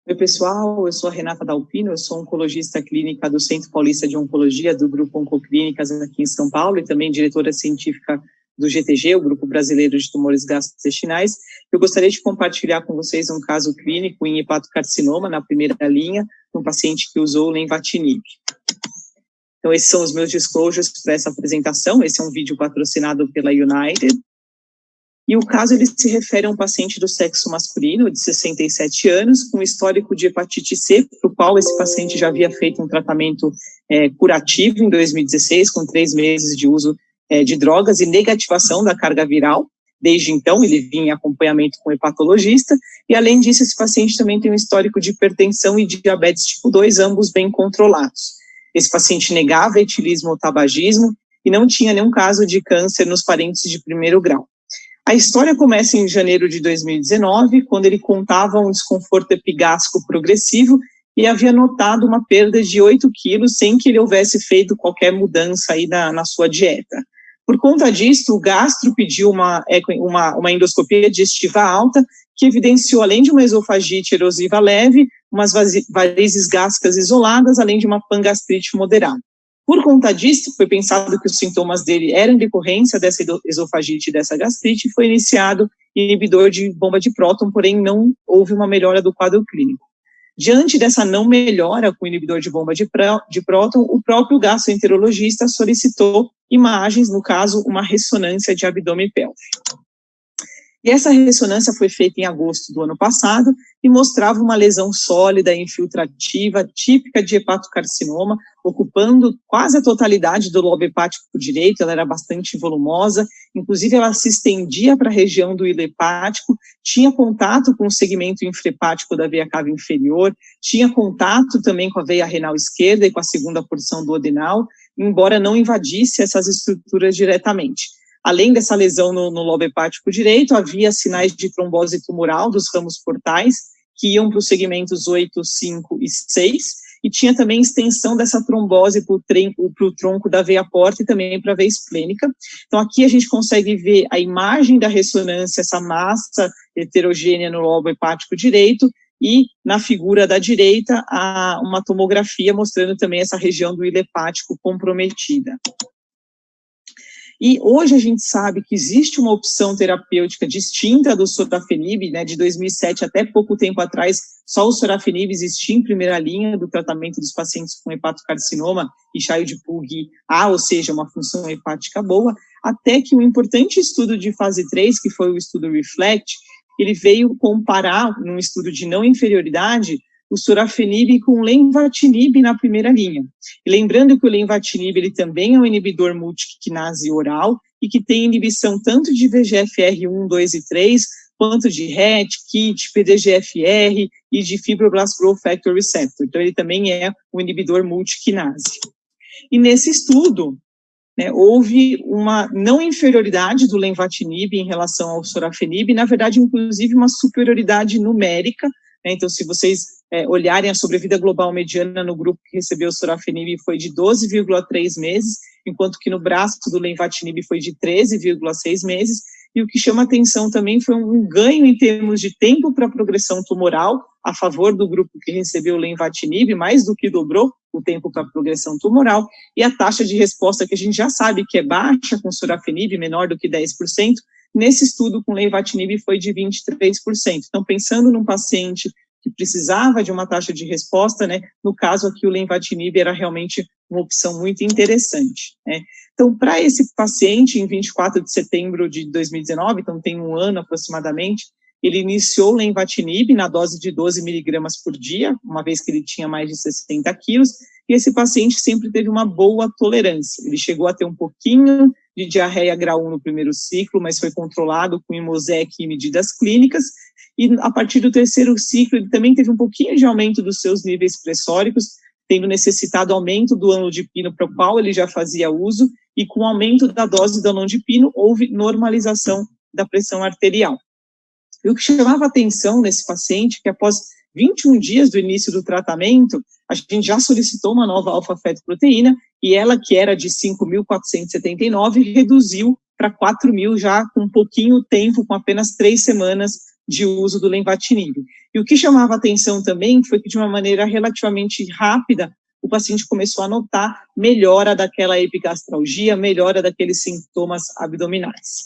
Oi, pessoal, eu sou a Renata Dalpino, eu sou oncologista clínica do Centro Paulista de Oncologia, do Grupo Oncoclínicas aqui em São Paulo, e também diretora científica do GTG, o Grupo Brasileiro de Tumores Gastrointestinais. Eu gostaria de compartilhar com vocês um caso clínico em hepatocarcinoma, na primeira linha, um paciente que usou lenvatinib. Então, esses são os meus disclosures para essa apresentação. Esse é um vídeo patrocinado pela United. E o caso, ele se refere a um paciente do sexo masculino, de 67 anos, com histórico de hepatite C, para o qual esse paciente já havia feito um tratamento curativo em 2016, com 3 meses de uso de drogas e negativação da carga viral. Desde então, ele vinha em acompanhamento com o hepatologista, e além disso, esse paciente também tem um histórico de hipertensão e de diabetes tipo 2, ambos bem controlados. Esse paciente negava etilismo ou tabagismo e não tinha nenhum caso de câncer nos parentes de primeiro grau. A história começa em janeiro de 2019, quando ele contava um desconforto epigástrico progressivo e havia notado uma perda de 8 quilos sem que ele houvesse feito qualquer mudança aí na sua dieta. Por conta disso, o gastro pediu uma endoscopia digestiva alta, que evidenciou, além de uma esofagite erosiva leve, umas varizes gástricas isoladas, além de uma pangastrite moderada. Por conta disso, foi pensado que os sintomas dele eram decorrência dessa esofagite e dessa gastrite, e foi iniciado inibidor de bomba de próton, porém não houve uma melhora do quadro clínico. Diante dessa não melhora com o inibidor de bomba de próton, o próprio gastroenterologista solicitou imagens, no caso, uma ressonância de abdômen pélvico. E essa ressonância foi feita em agosto do ano passado e mostrava uma lesão sólida, infiltrativa, típica de hepatocarcinoma, ocupando quase a totalidade do lobo hepático direito. Ela era bastante volumosa, inclusive ela se estendia para a região do hilo hepático, tinha contato com o segmento infrahepático da veia cava inferior, tinha contato também com a veia renal esquerda e com a segunda porção do adenal, embora não invadisse essas estruturas diretamente. Além dessa lesão no lobo hepático direito, havia sinais de trombose tumoral dos ramos portais, que iam para os segmentos 8, 5 e 6, e tinha também extensão dessa trombose para o tronco da veia porta e também para a veia esplênica. Então, aqui a gente consegue ver a imagem da ressonância, essa massa heterogênea no lobo hepático direito, e na figura da direita, uma tomografia mostrando também essa região do hilo hepático comprometida. E hoje a gente sabe que existe uma opção terapêutica distinta do sorafenib, né, de 2007 até pouco tempo atrás, só o sorafenib existia em primeira linha do tratamento dos pacientes com hepatocarcinoma e Child-Pugh-A, ou seja, uma função hepática boa, até que um importante estudo de fase 3, que foi o estudo REFLECT, ele veio comparar, num estudo de não inferioridade, o sorafenib com o lenvatinib na primeira linha. E lembrando que o lenvatinib, ele também é um inibidor multiquinase oral e que tem inibição tanto de VEGF-R1, 2 e 3, quanto de RET, KIT, PDGFR e de Fibroblast Growth Factor Receptor. Então, ele também é um inibidor multiquinase. E nesse estudo, né, houve uma não inferioridade do lenvatinib em relação ao sorafenib, na verdade, inclusive, uma superioridade numérica. Então, se vocês olharem a sobrevida global mediana no grupo que recebeu o sorafenib foi de 12,3 meses, enquanto que no braço do lenvatinib foi de 13,6 meses, e o que chama atenção também foi um ganho em termos de tempo para progressão tumoral, a favor do grupo que recebeu o lenvatinib, mais do que dobrou o tempo para progressão tumoral, e a taxa de resposta que a gente já sabe que é baixa com sorafenib, menor do que 10%, nesse estudo com lenvatinib foi de 23%. Então, pensando num paciente que precisava de uma taxa de resposta, né, no caso aqui o lenvatinib era realmente uma opção muito interessante, né. Então, para esse paciente, em 24 de setembro de 2019, então tem um ano aproximadamente, ele iniciou o lenvatinib na dose de 12 miligramas por dia, uma vez que ele tinha mais de 60 quilos, e esse paciente sempre teve uma boa tolerância. Ele chegou a ter um pouquinho de diarreia grau 1 no primeiro ciclo, mas foi controlado com Imosec e medidas clínicas, e a partir do terceiro ciclo ele também teve um pouquinho de aumento dos seus níveis pressóricos, tendo necessitado aumento do amlodipino para o qual ele já fazia uso, e com o aumento da dose do amlodipino houve normalização da pressão arterial. E o que chamava atenção nesse paciente, que após 21 dias do início do tratamento, a gente já solicitou uma nova alfa-fetoproteína, e ela, que era de 5.479, reduziu para 4.000 já com pouquinho tempo, com apenas 3 semanas de uso do lenvatinib. E o que chamava atenção também foi que, de uma maneira relativamente rápida, o paciente começou a notar melhora daquela epigastralgia, melhora daqueles sintomas abdominais.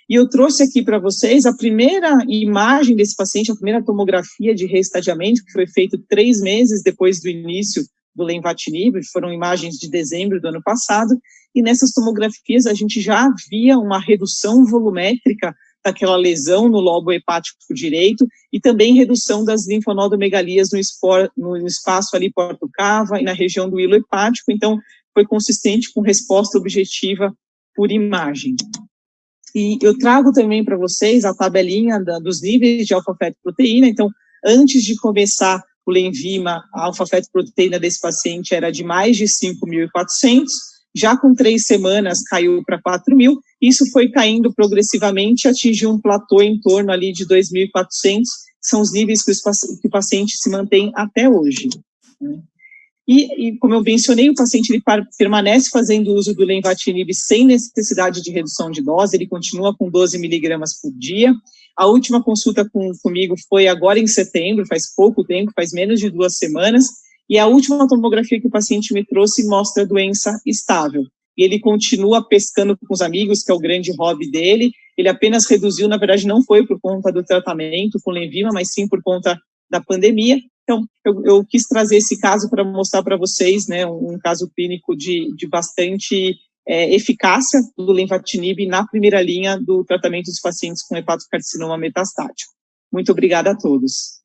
E eu trouxe aqui para vocês a primeira imagem desse paciente, a primeira tomografia de reestadiamento, que foi feito 3 meses depois do início do lenvatinib, foram imagens de dezembro do ano passado, e nessas tomografias a gente já via uma redução volumétrica daquela lesão no lobo hepático direito, e também redução das linfonodomegalias no espaço ali porto-cava e na região do hilo hepático, então foi consistente com resposta objetiva por imagem. E eu trago também para vocês a tabelinha dos níveis de alfa-fetoproteína. Então, antes de começar o Lenvima, a alfa-fetoproteína desse paciente era de mais de 5.400, já com 3 semanas caiu para 4.000, isso foi caindo progressivamente, atingiu um platô em torno ali de 2.400, são os níveis que o paciente se mantém até hoje, né? E, como eu mencionei, o paciente ele permanece fazendo uso do lenvatinib sem necessidade de redução de dose, ele continua com 12 miligramas por dia. A última consulta comigo foi agora em setembro, faz pouco tempo, faz menos de 2 semanas, e a última tomografia que o paciente me trouxe mostra a doença estável. E ele continua pescando com os amigos, que é o grande hobby dele, ele apenas reduziu, na verdade não foi por conta do tratamento com Lenvima, mas sim por conta da pandemia. Então, eu quis trazer esse caso para mostrar para vocês, né, um caso clínico de bastante eficácia do lenvatinib na primeira linha do tratamento dos pacientes com hepatocarcinoma metastático. Muito obrigada a todos.